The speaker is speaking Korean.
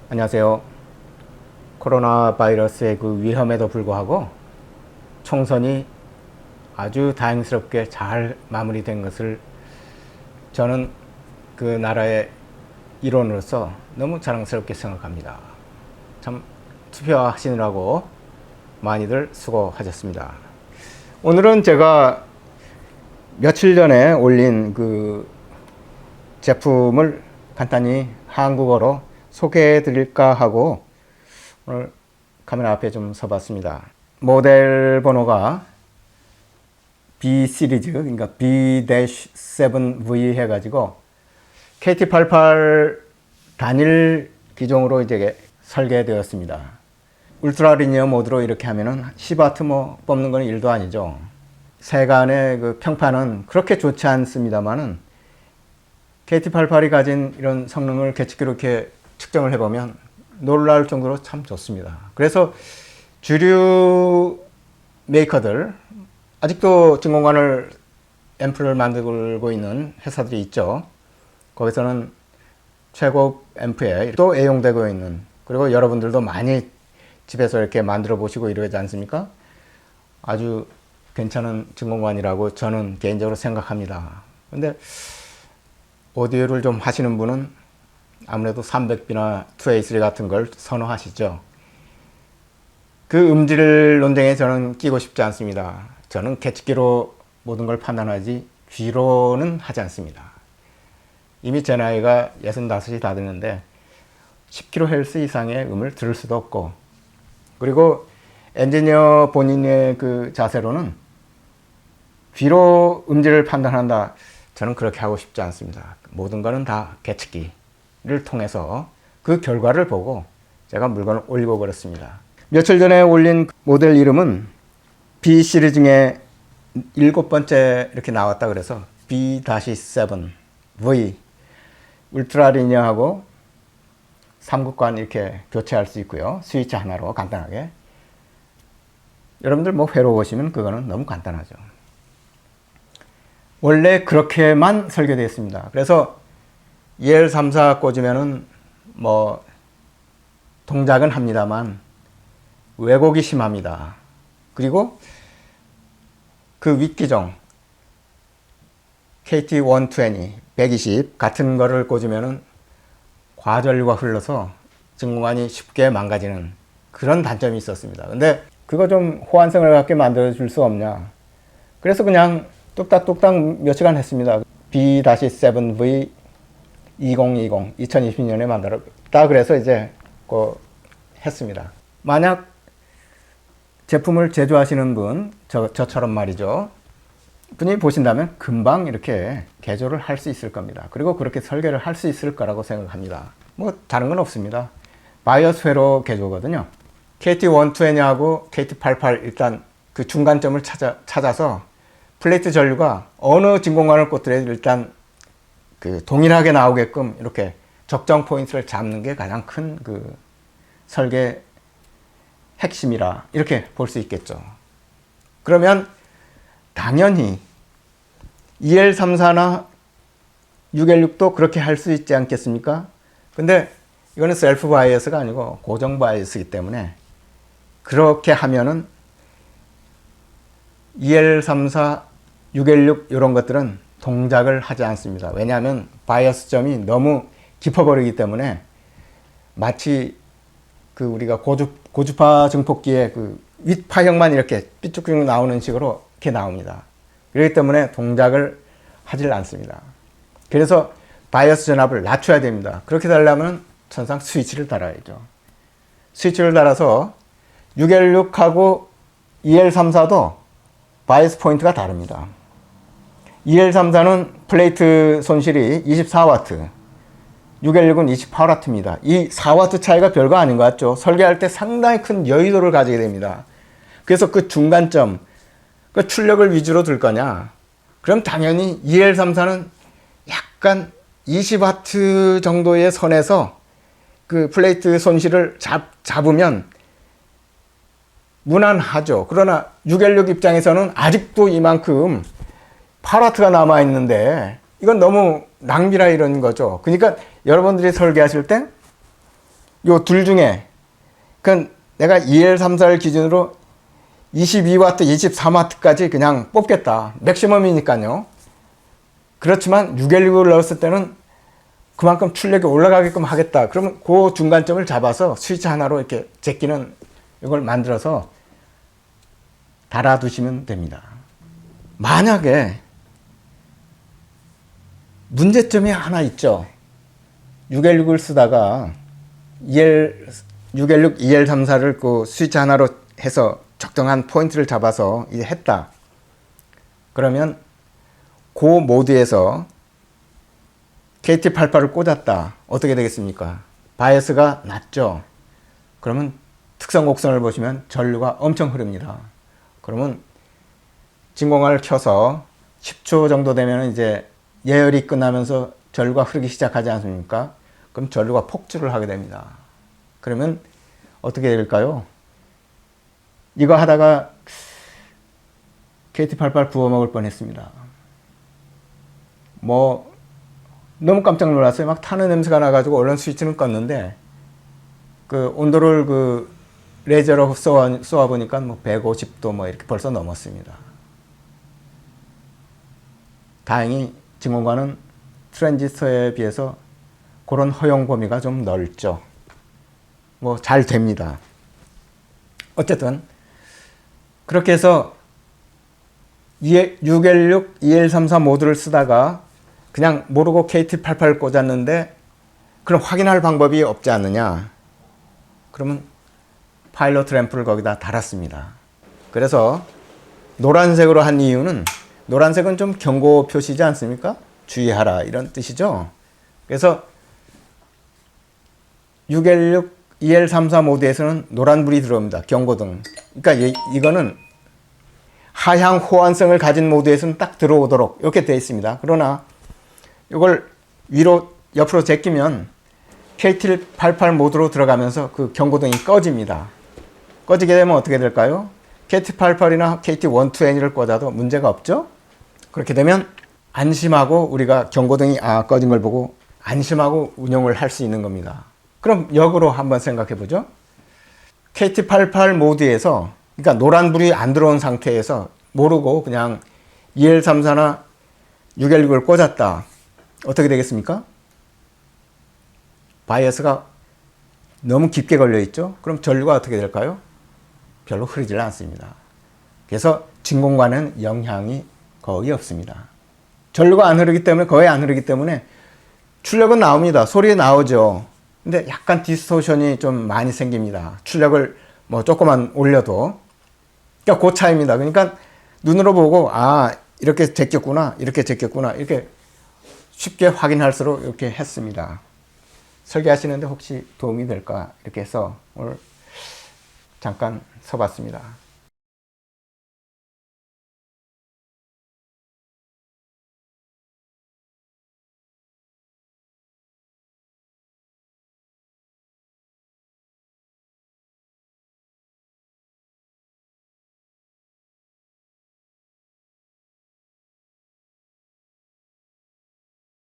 안녕하세요. 코로나 바이러스의 그 위험에도 불구하고 총선이 아주 다행스럽게 잘 마무리된 것을 저는 그 나라의 일원으로서 너무 자랑스럽게 생각합니다. 참 투표하시느라고 많이들 수고하셨습니다. 오늘은 제가 며칠 전에 올린 그 제품을 간단히 한국어로 소개해 드릴까 하고 오늘 카메라 앞에 좀 서봤습니다. 모델 번호가 B 시리즈, 그러니까 B-7V 해가지고 KT88 단일 기종으로 이제 설계되었습니다. 울트라 리니어 모드로 이렇게 하면은 10W 뭐 뽑는 건 일도 아니죠. 세간의 그 평판은 그렇게 좋지 않습니다만은 KT88이 가진 이런 성능을 계측기로 이렇게 측정을 해보면 놀랄 정도로 참 좋습니다. 그래서 주류 메이커들, 아직도 진공관을 앰프를 만들고 있는 회사들이 있죠. 거기서는 최고 앰프에 또 애용되고 있는, 그리고 여러분들도 많이 집에서 이렇게 만들어 보시고 이러지 않습니까? 아주 괜찮은 진공관이라고 저는 개인적으로 생각합니다. 근데 오디오를 좀 하시는 분은 아무래도 300B나 2A3 같은 걸 선호하시죠. 그 음질 논쟁에 저는 끼고 싶지 않습니다. 저는 계측기로 모든 걸 판단하지 귀로는 하지 않습니다. 이미 제 나이가 65이 다 됐는데 10kHz 이상의 음을 들을 수도 없고, 그리고 엔지니어 본인의 그 자세로는 귀로 음질을 판단한다, 저는 그렇게 하고 싶지 않습니다. 모든 거는 다 계측기를 통해서 그 결과를 보고 제가 물건을 올리고 그렇습니다. 며칠 전에 올린 모델 이름은 B 시리즈 중에 7번째 이렇게 나왔다 그래서 B-7V, 울트라 리니어하고 삼극관 이렇게 교체할 수 있고요. 스위치 하나로 간단하게. 여러분들 뭐 회로 보시면 그거는 너무 간단하죠. 원래 그렇게만 설계되어 있습니다. 그래서 EL34 꽂으면은 뭐 동작은 합니다만 왜곡이 심합니다. 그리고 그 윗기종 KT120, 120 같은 거를 꽂으면은 과전류가 흘러서 진공관이 쉽게 망가지는 그런 단점이 있었습니다. 근데 그거 좀 호환성을 갖게 만들어 줄 수 없냐. 그래서 그냥 뚝딱뚝딱 몇 시간 했습니다. B-7V 2020년에 만들었다 그래서 이제 했습니다. 만약 제품을 제조하시는 분, 저처럼 말이죠, 분이 보신다면 금방 이렇게 개조를 할 수 있을 겁니다. 그리고 그렇게 설계를 할 수 있을 거라고 생각합니다. 뭐 다른 건 없습니다. 바이오스 회로 개조거든요. KT120하고 KT88 일단 그 중간점을 찾아서 플레이트 전류가 어느 진공관을 꽂더라도 일단 그 동일하게 나오게끔 이렇게 적정 포인트를 잡는 게 가장 큰 그 설계 핵심이라 이렇게 볼 수 있겠죠. 그러면 당연히 EL34나 6L6도 그렇게 할 수 있지 않겠습니까? 근데 이거는 셀프 바이어스가 아니고 고정 바이어스이기 때문에 그렇게 하면은 EL34, 6L6 이런 것들은 동작을 하지 않습니다. 왜냐하면 바이어스점이 너무 깊어버리기 때문에 마치 그 우리가 고주파 증폭기의 그 윗파형만 이렇게 삐쭉삐쭉 나오는 식으로 이렇게 나옵니다. 그렇기 때문에 동작을 하질 않습니다. 그래서 바이어스 전압을 낮춰야 됩니다. 그렇게 되려면 천상 스위치를 달아야죠. 스위치를 달아서 6L6하고 EL34도 바이어스 포인트가 다릅니다. EL34는 플레이트 손실이 24W, 6L6은 28W입니다. 이 4W 차이가 별거 아닌 것 같죠? 설계할 때 상당히 큰 여유도를 가지게 됩니다. 그래서 그 중간점, 그 출력을 위주로 둘 거냐? 그럼 당연히 EL34는 약간 20W 정도의 선에서 그 플레이트 손실을 잡으면 무난하죠. 그러나 6L6 입장에서는 아직도 이만큼 8W가 남아있는데 이건 너무 낭비라 이런 거죠. 그러니까 여러분들이 설계하실 때 요 둘 중에 그건 내가 EL34를 기준으로 22W, 24W까지 그냥 뽑겠다. 맥시멈이니까요. 그렇지만 616을 넣었을 때는 그만큼 출력이 올라가게끔 하겠다. 그러면 그 중간점을 잡아서 스위치 하나로 이렇게 제끼는 이걸 만들어서 달아두시면 됩니다. 만약에 문제점이 하나 있죠. 616을 쓰다가 616, EL34를 그 스위치 하나로 해서 적정한 포인트를 잡아서 이제 했다. 그러면 그 모드에서 KT88을 꽂았다. 어떻게 되겠습니까? 바이어스가 낮죠. 그러면 특성 곡선을 보시면 전류가 엄청 흐릅니다. 그러면 진공관을 켜서 10초 정도 되면 이제 예열이 끝나면서 전류가 흐르기 시작하지 않습니까? 그럼 전류가 폭주를 하게 됩니다. 그러면 어떻게 될까요? 이거 하다가 KT88 부어 먹을 뻔했습니다. 뭐 너무 깜짝 놀랐어요. 막 타는 냄새가 나가지고 얼른 스위치는 껐는데 그 온도를 그 레이저로 쏘아 보니까 뭐 150도 뭐 이렇게 벌써 넘었습니다. 다행히 진공관은 트랜지스터에 비해서 그런 허용 범위가 좀 넓죠. 뭐 잘 됩니다. 어쨌든 그렇게 해서 616, EL34 모드를 쓰다가 그냥 모르고 KT88을 꽂았는데 그럼 확인할 방법이 없지 않느냐. 그러면 파일럿 램프를 거기다 달았습니다. 그래서 노란색으로 한 이유는 노란색은 좀 경고 표시지 않습니까? 주의하라 이런 뜻이죠. 그래서 616, EL34 모드에서는 노란불이 들어옵니다. 경고등. 그러니까 이거는 하향 호환성을 가진 모드에서는 딱 들어오도록 이렇게 되어 있습니다. 그러나 이걸 위로 옆으로 제끼면 KT88 모드로 들어가면서 그 경고등이 꺼집니다. 꺼지게 되면 어떻게 될까요? KT88이나 KT120N을 꽂아도 문제가 없죠? 그렇게 되면 안심하고 우리가 경고등이 꺼진 걸 보고 안심하고 운영을 할 수 있는 겁니다. 그럼 역으로 한번 생각해 보죠. KT88 모드에서 그러니까 노란불이 안 들어온 상태에서 모르고 그냥 EL34나 616을 꽂았다. 어떻게 되겠습니까? 바이어스가 너무 깊게 걸려 있죠? 그럼 전류가 어떻게 될까요? 별로 흐르질 않습니다. 그래서 진공관은 영향이 거의 없습니다. 전류가 안 흐르기 때문에 거의 안 흐르기 때문에 출력은 나옵니다. 소리 나오죠. 근데 약간 디스토션이 좀 많이 생깁니다. 출력을 뭐 조금만 올려도. 그러니까 그 차이입니다. 그러니까 눈으로 보고 이렇게 제꼈구나 이렇게 제꼈구나 이렇게 쉽게 확인할수록 이렇게 했습니다. 설계하시는데 혹시 도움이 될까 이렇게 해서 오늘 잠깐 서봤습니다.